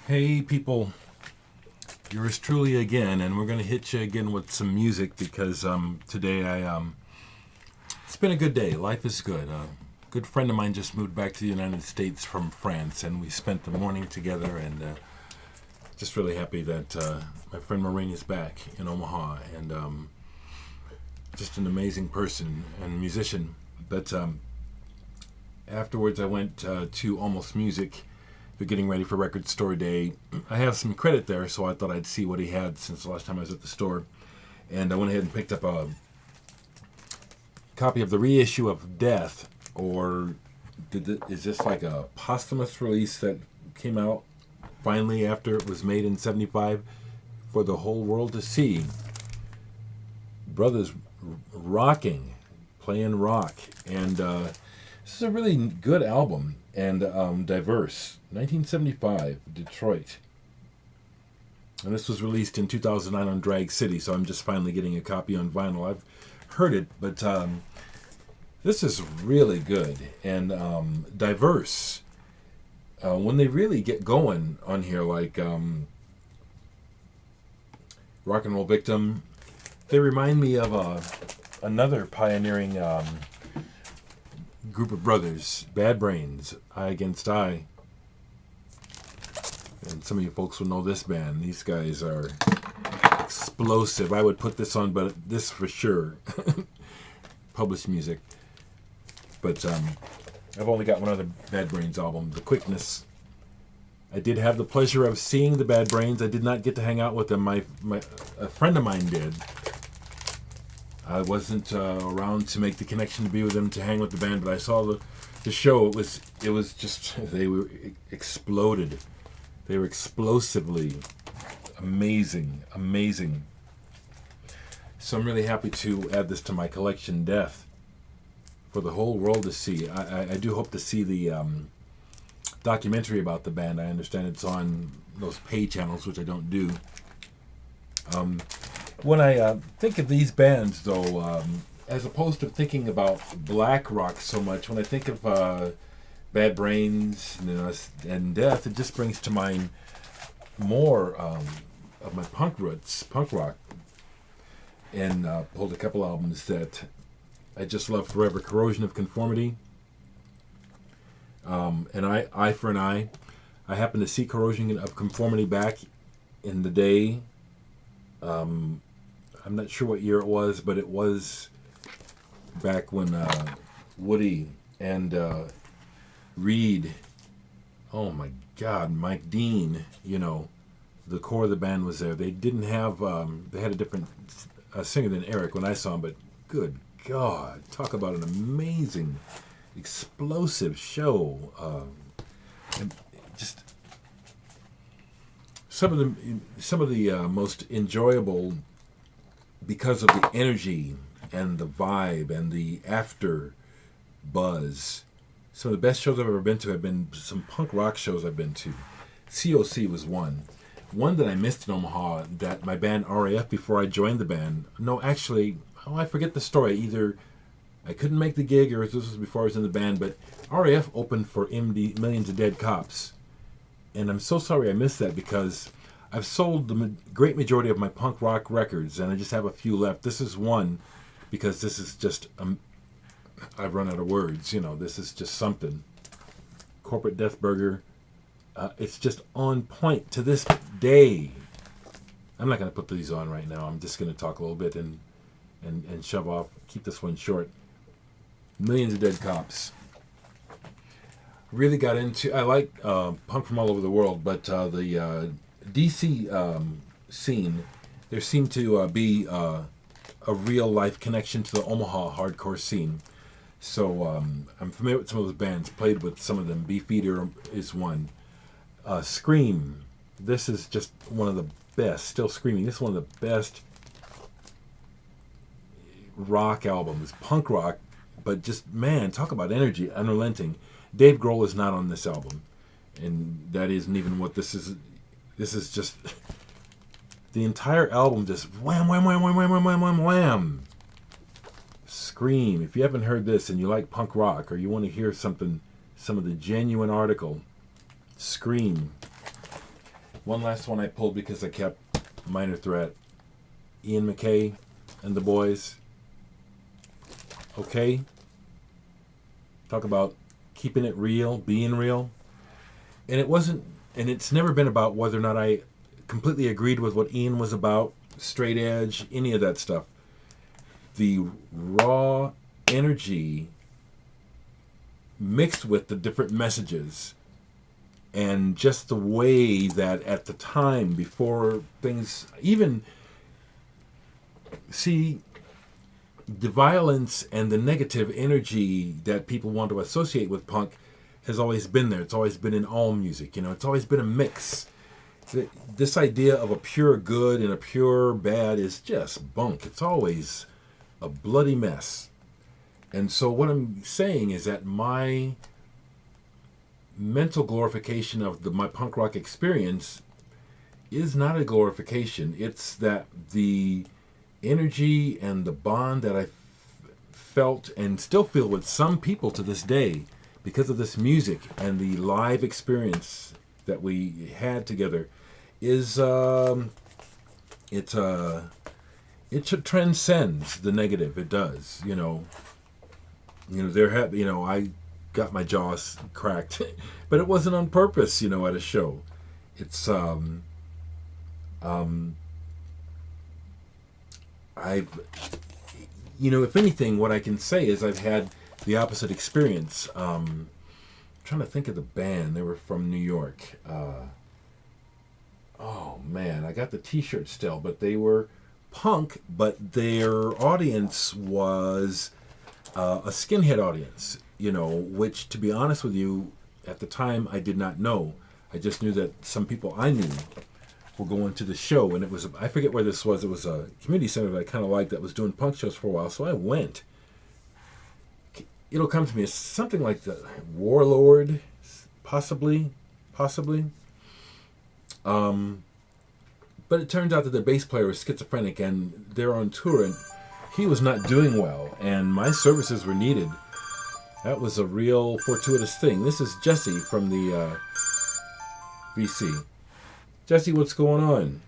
Hey people, yours truly again, and we're gonna hit you again with some music because today it's been a good day. Life is good. A good friend of mine just moved back to the United States from France, and we spent the morning together. And just really happy that my friend Maureen is back in Omaha, and just an amazing person and musician. But afterwards, I went to Almost Music. They're getting ready for Record Store Day. I have some credit there, so I thought I'd see what he had since the last time I was at the store. And I went ahead and picked up a copy of the reissue of Death, or is this like a posthumous release that came out finally after it was made in '75 for the whole world to see? Brothers rocking, playing rock, and this is a really good album and diverse. 1975, Detroit. And this was released in 2009 on Drag City, so I'm just finally getting a copy on vinyl. I've heard it, but this is really good and diverse. When they really get going on here, like Rock and Roll Victim, they remind me of another pioneering group of brothers, Bad Brains, Eye Against Eye. And some of you folks will know this band. These guys are explosive. I would put this on, but this for sure. Published music. But I've only got one other Bad Brains album, The Quickness. I did have the pleasure of seeing the Bad Brains. I did not get to hang out with them. A friend of mine did. I wasn't around to make the connection to be with them, to hang with the band, but I saw the show. It was just, they were exploded. They were explosively amazing. So I'm really happy to add this to my collection, Death, for the whole world to see. I do hope to see the documentary about the band. I understand it's on those pay channels, which I don't do. When I think of these bands, though, as opposed to thinking about black rock so much, when I think of Bad Brains and Death, it just brings to mind more of my punk roots, punk rock, and pulled a couple albums that I just love forever. Corrosion of Conformity, and Eye for an Eye. I happened to see Corrosion of Conformity back in the day. I'm not sure what year it was, but it was back when Woody and Reed, oh my God, Mike Dean, the core of the band was there. They didn't have, they had a different singer than Eric when I saw him, but good God, talk about an amazing, explosive show. And just some of the most enjoyable, because of the energy and the vibe and the after buzz. Some of the best shows I've ever been to have been some punk rock shows I've been to. COC was one. One that I missed in Omaha, that my band RAF, before I joined the band, no, actually, I forget the story. Either I couldn't make the gig, or this was before I was in the band, but RAF opened for MD, Millions of Dead Cops. And I'm so sorry I missed that, because I've sold the great majority of my punk rock records, and I just have a few left. This is one, because this is just... I've run out of words. This is just something. Corporate Death Burger. It's just on point to this day. I'm not going to put these on right now. I'm just going to talk a little bit and shove off. Keep this one short. Millions of Dead Cops. Really got into... I like punk from all over the world, but the DC scene, there seemed to be a real-life connection to the Omaha hardcore scene. So I'm familiar with some of those bands, played with some of them. Beefeater is one. Scream. This is just one of the best. Still Screaming. This is one of the best rock albums. Punk rock, but just, man, talk about energy, unrelenting. Dave Grohl is not on this album. And that isn't even what this is. This is just... The entire album just wham, wham, wham, wham, wham, wham, wham, wham, wham. Scream. If you haven't heard this and you like punk rock, or you want to hear something, some of the genuine article, Scream. One last one I pulled because I kept Minor Threat. Ian MacKaye and the Boys. Okay. Talk about keeping it real, being real. And it wasn't, and it's never been about whether or not I completely agreed with what Ian was about, straight edge, any of that stuff. The raw energy mixed with the different messages and just the way that at the time before things even see the violence and the negative energy that people want to associate with punk has always been there. It's always been in all music, it's always been a mix. This idea of a pure good and a pure bad is just bunk. It's always a bloody mess. And so what I'm saying is that my mental glorification of my punk rock experience is not a glorification. It's that the energy and the bond that I felt and still feel with some people to this day because of this music and the live experience that we had together is it transcends the negative. It does, I got my jaws cracked, but it wasn't on purpose, at a show. It's I've, if anything, what I can say is I've had the opposite experience. I'm trying to think of the band. They were from New York. Oh man, I got the T-shirt still, but they were punk, but their audience was a skinhead audience, which, to be honest with you, at the time I did not know. I just knew that some people I knew were going to the show, and it was, I forget where this was. It was a community center that I kind of liked that was doing punk shows for a while, so I went. It'll come to me as something like the Warlord, possibly. But it turns out that the bass player was schizophrenic, and they're on tour, and he was not doing well, and my services were needed. That was a real fortuitous thing. This is Jesse from the VC. Jesse, what's going on?